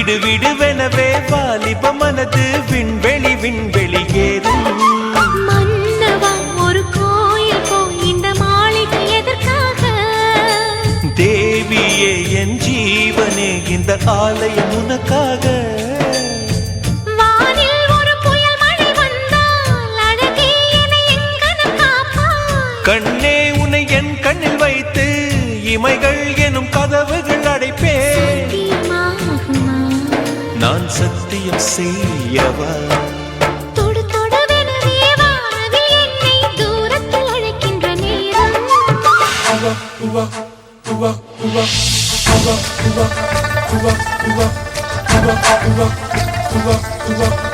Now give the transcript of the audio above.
விடுவிடுவெனவே வாலிப மனது விண்வெளி விண்வெளி ஏறும். மன்னவா ஒரு கோயில் போய் இந்த மாளிகை எதற்காக? தேவியே என் ஜீவனே இந்த ஆலயம் உனக்காக. வானில் ஒரு புயல் மழை வந்தால் அழகே என்னை எங்கனம் காப்பாய். கண்ணே உன்னை என் கண்ணில் வைத்து இமைகள் எனும் கதவுகள் அடைப்பேன். சத்தியமாகுமா? நான் சத்தியம் செய்யவா? தொடு தொடுவெனவே வானவில் என்னை தூரத்தில் அழைக்கின்ற நேரம். Uva, uva, uva, uva, uva, uva, uva, uva, uva.